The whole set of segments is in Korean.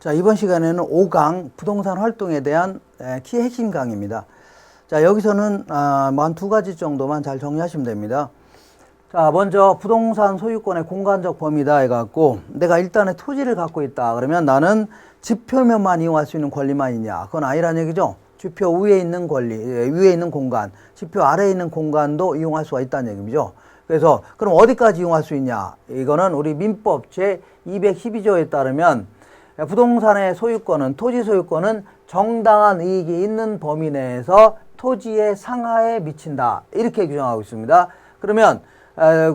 자, 이번 시간에는 5강 부동산 활동에 대한 키 핵심 강의입니다. 자, 여기서는 한 두 가지 정도만 잘 정리하시면 됩니다. 자, 먼저 부동산 소유권의 공간적 범위다 해갖고 내가 일단의 토지를 갖고 있다. 그러면 나는 집 표면만 이용할 수 있는 권리만 있냐? 그건 아니란 얘기죠. 지표 위에 있는 권리, 위에 있는 공간, 지표 아래에 있는 공간도 이용할 수가 있다는 얘기죠. 그래서 그럼 어디까지 이용할 수 있냐? 이거는 우리 민법 제 212조에 따르면 부동산의 소유권은, 토지 소유권은 정당한 이익이 있는 범위 내에서 토지의 상하에 미친다. 이렇게 규정하고 있습니다. 그러면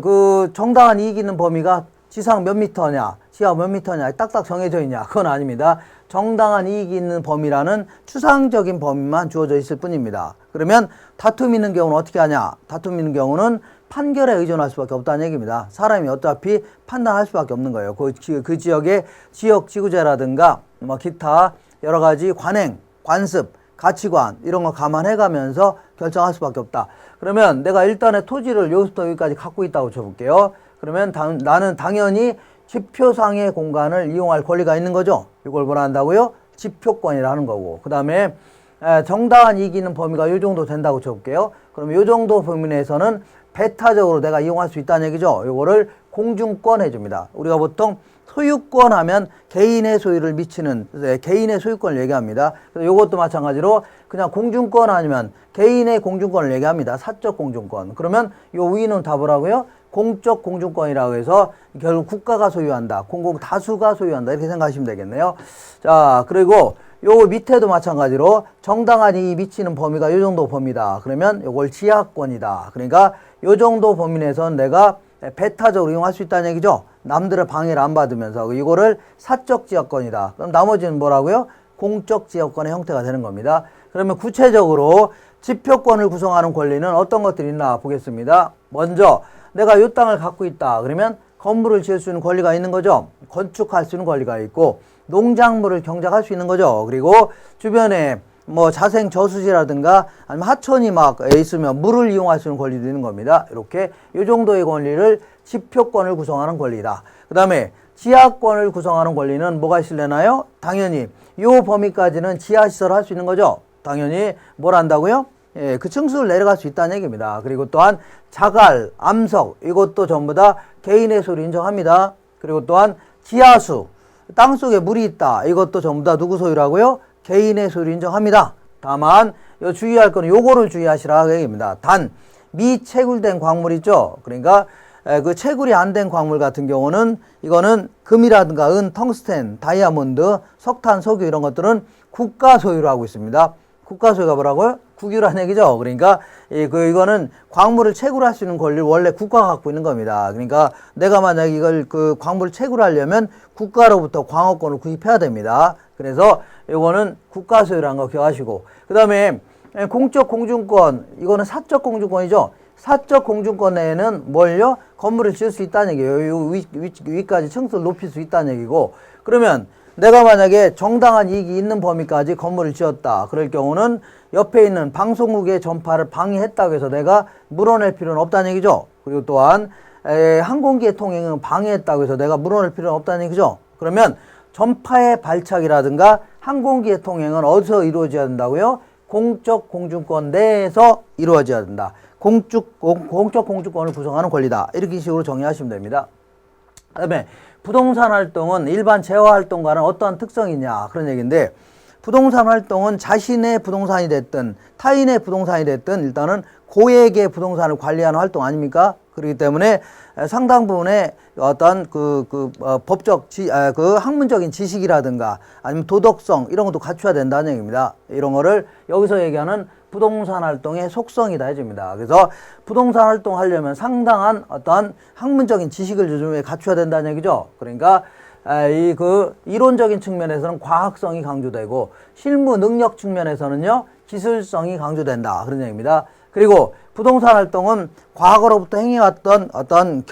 그 정당한 이익이 있는 범위가 지상 몇 미터냐, 지하 몇 미터냐 딱딱 정해져 있냐? 그건 아닙니다. 정당한 이익이 있는 범위라는 추상적인 범위만 주어져 있을 뿐입니다. 그러면 다툼이 있는 경우는 어떻게 하냐? 다툼이 있는 경우는 판결에 의존할 수밖에 없다는 얘기입니다. 사람이 어차피 판단할 수밖에 없는 거예요. 그 지역의 지역 지구제라든가 뭐 기타 여러 가지 관행, 관습, 가치관 이런 거 감안해 가면서 결정할 수밖에 없다. 그러면 내가 일단의 토지를 여기서부터 여기까지 갖고 있다고 쳐볼게요. 그러면 나는 당연히 지표상의 공간을 이용할 권리가 있는 거죠. 이걸 뭐라 한다고요? 지표권이라는 거고. 그 다음에 정당한 이익이 있는 범위가 이 정도 된다고 쳐볼게요. 그럼 이 정도 범위 내에서는 배타적으로 내가 이용할 수 있다는 얘기죠. 요거를 공중권 해줍니다. 우리가 보통 소유권 하면 개인의 소유를 미치는 개인의 소유권을 얘기합니다. 그래서 요것도 마찬가지로 그냥 공중권 아니면 개인의 공중권을 얘기합니다. 사적 공중권. 그러면 요 위는 다 뭐라고요? 공적 공중권이라고 해서 결국 국가가 소유한다. 공공 다수가 소유한다. 이렇게 생각하시면 되겠네요. 자, 그리고 요 밑에도 마찬가지로 정당한 이익이 미치는 범위가 요 정도 범위다. 그러면 요걸 지하권이다. 그러니까 요 정도 범위 내에서는 내가 배타적으로 이용할 수 있다는 얘기죠. 남들의 방해를 안 받으면서 이거를 사적 지하권이다. 그럼 나머지는 뭐라고요? 공적 지하권의 형태가 되는 겁니다. 그러면 구체적으로 지표권을 구성하는 권리는 어떤 것들이 있나 보겠습니다. 먼저 내가 이 땅을 갖고 있다. 그러면 건물을 지을 수 있는 권리가 있는 거죠. 건축할 수 있는 권리가 있고 농작물을 경작할 수 있는 거죠. 그리고 주변에 뭐 자생 저수지라든가 아니면 하천이 막 있으면 물을 이용할 수 있는 권리도 있는 겁니다. 이렇게 이 정도의 권리를 지표권을 구성하는 권리다. 그 다음에 지하권을 구성하는 권리는 뭐가 있을래나요? 당연히 이 범위까지는 지하시설을 할 수 있는 거죠. 당연히 뭘 한다고요? 예, 그 층수를 내려갈 수 있다는 얘기입니다. 그리고 또한 자갈, 암석 이것도 전부 다 개인의 소유를 인정합니다. 그리고 또한 지하수, 땅속에 물이 있다. 이것도 전부 다 누구 소유라고요? 개인의 소유를 인정합니다. 다만 주의할 거는 요거를 주의하시라 얘기입니다. 단 미채굴된 광물 있죠. 그러니까 그 채굴이 안 된 광물 같은 경우는 이거는 금이라든가 은, 텅스텐, 다이아몬드, 석탄, 석유 이런 것들은 국가 소유로 하고 있습니다. 국가 소유가 뭐라고요? 국유라는 얘기죠. 그러니까 이거는 광물을 채굴할 수 있는 권리를 원래 국가가 갖고 있는 겁니다. 그러니까 내가 만약 이걸 그 광물을 채굴하려면 국가로부터 광업권을 구입해야 됩니다. 그래서 이거는 국가 소유라는 거 기억하시고, 그 다음에 공적 공중권, 이거는 사적 공중권이죠. 사적 공중권 내에는 뭘요? 건물을 지을 수 있다는 얘기예요. 위까지 층수를 높일 수 있다는 얘기고, 그러면 내가 만약에 정당한 이익이 있는 범위까지 건물을 지었다. 그럴 경우는 옆에 있는 방송국의 전파를 방해했다고 해서 내가 물어낼 필요는 없다는 얘기죠. 그리고 또한 항공기의 통행은 방해했다고 해서 내가 물어낼 필요는 없다는 얘기죠. 그러면 전파의 발착이라든가 항공기의 통행은 어디서 이루어져야 된다고요? 공적 공중권 내에서 이루어져야 된다. 공적 공중권을 구성하는 권리다. 이렇게 식으로 정의하시면 됩니다. 그 다음에 부동산 활동은 일반 재화 활동과는 어떠한 특성이 있냐 그런 얘기인데, 부동산 활동은 자신의 부동산이 됐든 타인의 부동산이 됐든 일단은 고액의 부동산을 관리하는 활동 아닙니까? 그렇기 때문에 상당 부분의 어떤 법적 그 학문적인 지식이라든가 아니면 도덕성 이런 것도 갖춰야 된다는 얘기입니다. 이런 거를 여기서 얘기하는 부동산 활동의 속성이다 해줍니다. 그래서 부동산 활동 하려면 상당한 어떤 학문적인 지식을 요즘에 갖춰야 된다는 얘기죠. 그러니까 이론적인 측면에서는 과학성이 강조되고 실무 능력 측면에서는요 기술성이 강조된다 그런 얘기입니다. 그리고 부동산 활동은 과거로부터 행해왔던 어떤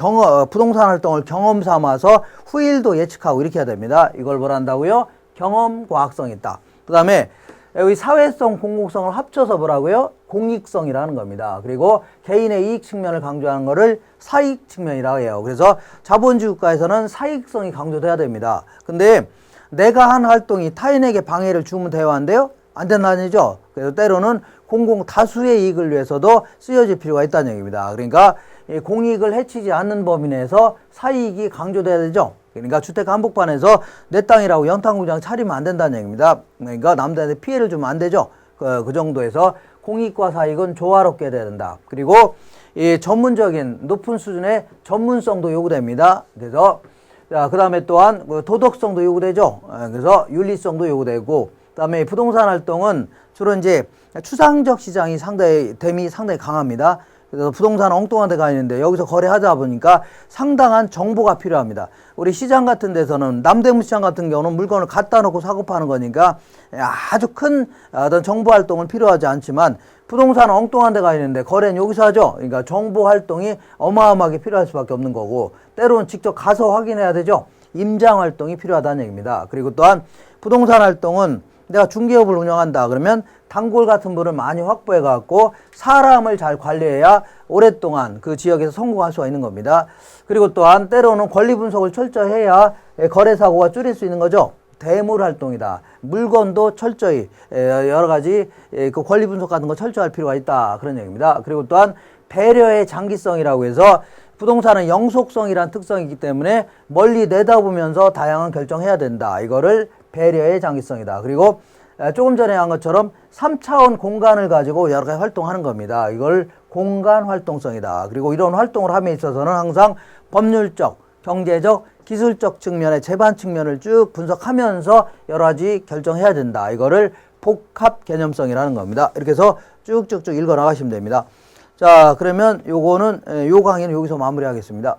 부동산 활동을 경험 삼아서 후일도 예측하고 이렇게 해야 됩니다. 이걸 뭘 한다고요? 경험 과학성이 있다. 그 다음에 여기 사회성, 공공성을 합쳐서 뭐라고요? 공익성이라는 겁니다. 그리고 개인의 이익 측면을 강조하는 거를 사익 측면이라고 해요. 그래서 자본주의 국가에서는 사익성이 강조돼야 됩니다. 근데 내가 한 활동이 타인에게 방해를 주면 대화한대요? 안 된다는 얘기죠. 그래서 때로는 공공 다수의 이익을 위해서도 쓰여질 필요가 있다는 얘기입니다. 그러니까 이 공익을 해치지 않는 범위 내에서 사이익이 강조돼야 되죠. 그러니까 주택 한복판에서 내 땅이라고 연탄공장 차리면 안 된다는 얘기입니다. 그러니까 남들한테 피해를 주면 안 되죠. 그 정도에서 공익과 사익은 조화롭게 돼야 된다. 그리고 이 전문적인 높은 수준의 전문성도 요구됩니다. 그래서 그 다음에 또한 도덕성도 요구되죠. 그래서 윤리성도 요구되고, 그 다음에 부동산 활동은 주로 이제 추상적 시장이 댐이 상당히 강합니다. 그래서 부동산 엉뚱한 데가 있는데 여기서 거래하다 보니까 상당한 정보가 필요합니다. 우리 시장 같은 데서는 남대문 시장 같은 경우는 물건을 갖다 놓고 사고 파는 거니까 아주 큰 어떤 정보 활동은 필요하지 않지만, 부동산 엉뚱한 데가 있는데 거래는 여기서 하죠. 그러니까 정보 활동이 어마어마하게 필요할 수밖에 없는 거고, 때로는 직접 가서 확인해야 되죠. 임장 활동이 필요하다는 얘기입니다. 그리고 또한 부동산 활동은 내가 중개업을 운영한다 그러면 단골 같은 분을 많이 확보해 갖고 사람을 잘 관리해야 오랫동안 그 지역에서 성공할 수가 있는 겁니다. 그리고 또한 때로는 권리 분석을 철저히 해야 거래 사고가 줄일 수 있는 거죠. 대물 활동이다. 물건도 철저히 여러 가지 그 권리 분석 같은 거 철저히 할 필요가 있다, 그런 얘기입니다. 그리고 또한 배려의 장기성이라고 해서 부동산은 영속성이라는 특성이 있기 때문에 멀리 내다보면서 다양한 결정해야 된다. 이거를 배려의 장기성이다. 그리고 조금 전에 한 것처럼 3차원 공간을 가지고 여러 가지 활동하는 겁니다. 이걸 공간 활동성이다. 그리고 이런 활동을 함에 있어서는 항상 법률적, 경제적, 기술적 측면의 재반 측면을 쭉 분석하면서 여러 가지 결정해야 된다. 이거를 복합 개념성이라는 겁니다. 이렇게 해서 쭉쭉쭉 읽어 나가시면 됩니다. 자, 그러면 요거는 요 강의는 여기서 마무리하겠습니다.